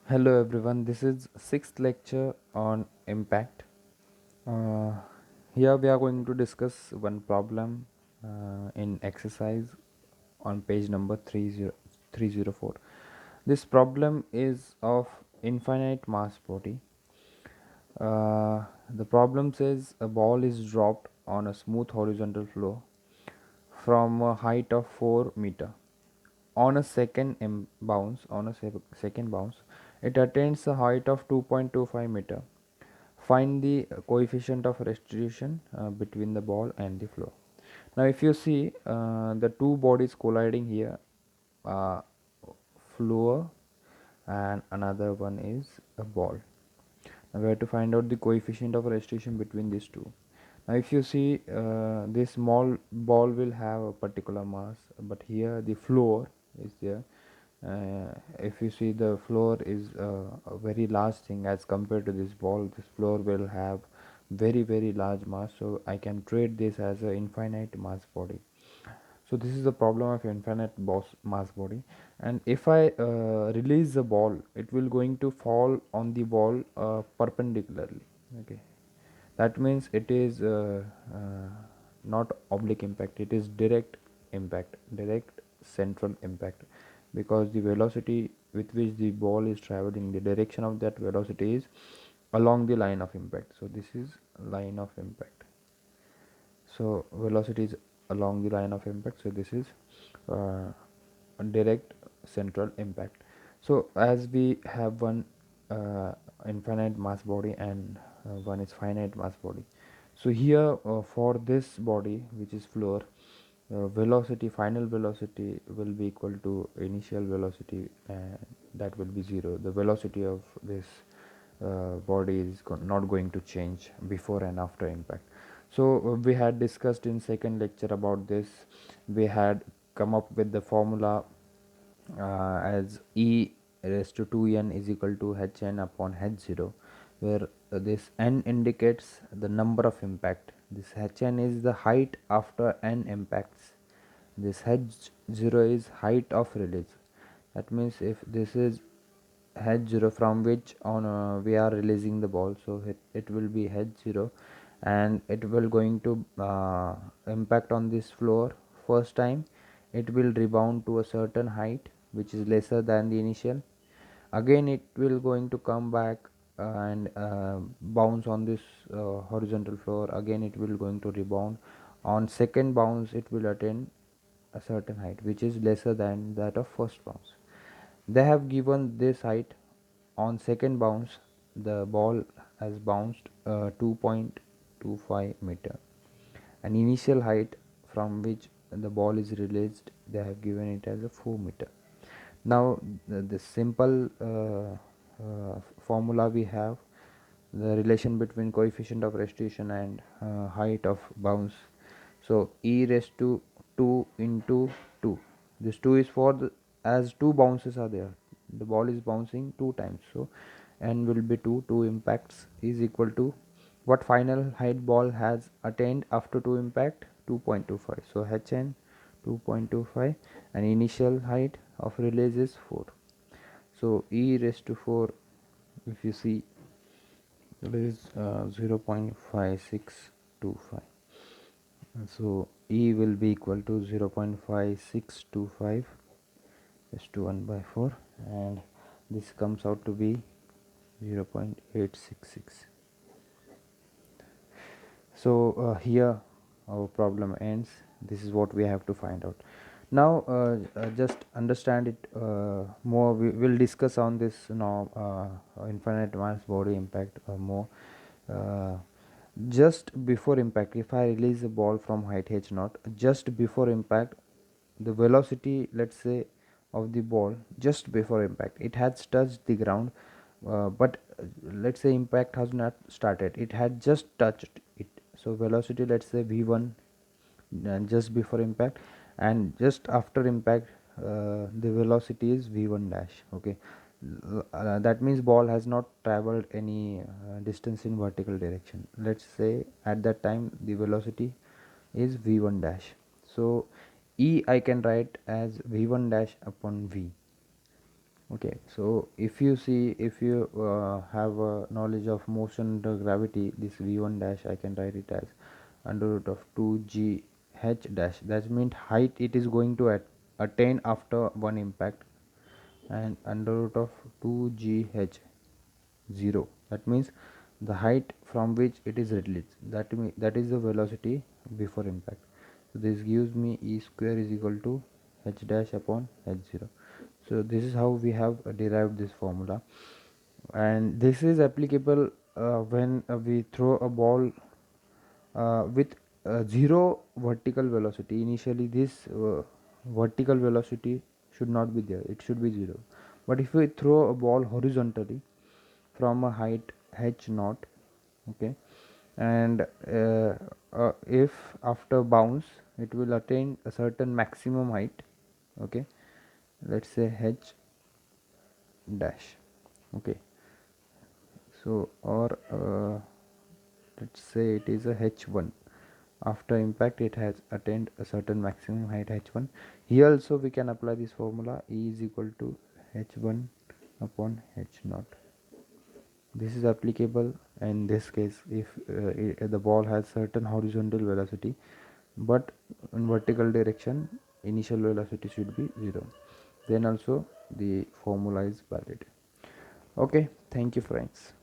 Hello everyone, this is sixth lecture on impact. Uh, Here we are going to discuss one problem in exercise on page number 304. This problem is of infinite mass body. The problem says a ball is dropped on a smooth horizontal floor from a height of 4 meter. On a second bounce, it attains a height of 2.25 meter. Find the coefficient of restitution between the ball and the floor. Now if you see the two bodies colliding here, uh, floor and another one is a ball. Now we have to find out the coefficient of restitution between these two. Now if you see this small ball will have a particular mass, but here the floor is there. If you see, the floor is a very large thing as compared to this ball. This floor will have very large mass, so I can treat this as an infinite mass body. So this is the problem of infinite mass body, and if I release the ball, it will going to fall on the wall perpendicularly. Okay, that means it is not oblique impact, it is direct impact, direct central impact, because the velocity with which the ball is traveling, the direction of that velocity is along the line of impact. So this is line of impact, so velocity is along the line of impact, so this is uh, a direct central impact. So as we have one infinite mass body and one is finite mass body, so here for this body, which is floor, velocity, final velocity will be equal to initial velocity, and that will be zero. The velocity of this body is not going to change before and after impact. So we had discussed in second lecture about this. We had come up with the formula as E raised to 2n is equal to hn upon h0, where this n indicates the number of impact. This hn is the height after n impacts. This h0 is height of release. That means if this is h0 from which on we are releasing the ball, so it will be h0, and it will going to impact on this floor. First time it will rebound to a certain height which is lesser than the initial. Again it will going to come back and bounce on this horizontal floor. Again it will going to rebound. On second bounce it will attain a certain height which is lesser than that of first bounce. They have given this height. On second bounce, the ball has bounced 2.25 meter. An initial height from which the ball is released, they have given it as a 4 meter. Now the simple formula we have, the relation between coefficient of restitution and height of bounce. So e raised to 2 into 2. This 2 is for as two bounces are there, the ball is bouncing two times, so n will be 2. 2 impacts is equal to what final height ball has attained after 2 impact, 2.25. So hn 2.25, and initial height of release is 4. So e raised to 4, if you see, it is 0.5625. So e will be equal to 0.5625 is to 1 by 4, and this comes out to be 0.866. So here our problem ends. This is what we have to find out. Now just understand it more. We will discuss on this now, infinite mass body impact more. uh, just before impact, if I release a ball from height h naught, just before impact, the velocity, let's say, of the ball just before impact, it has touched the ground, but let's say impact has not started, it had just touched it. So velocity, let's say v1 just before impact, and just after impact the velocity is v1 dash. Okay, that means ball has not traveled any distance in vertical direction. Let's say at that time the velocity is v1 dash. So e I can write as v1 dash upon v. Okay, so if you have a knowledge of motion under gravity, this v1 dash I can write it as under root of 2g h dash. That means height it is going to attain after one impact, and under root of 2g h 0. That means the height from which it is released. That is the velocity before impact. So this gives me e square is equal to h dash upon h0. So this is how we have derived this formula, and this is applicable when we throw a ball with zero vertical velocity. Initially this vertical velocity should not be there, it should be 0. But if we throw a ball horizontally from a height h naught, okay, and if after bounce it will attain a certain maximum height, okay, let's say h dash, okay, so or let's say it is a h1. After impact it has attained a certain maximum height h1. Here also we can apply this formula, E is equal to h1 upon h naught. This is applicable in this case if the ball has certain horizontal velocity, but in vertical direction initial velocity should be 0. Then also the formula is valid. Okay, thank you friends.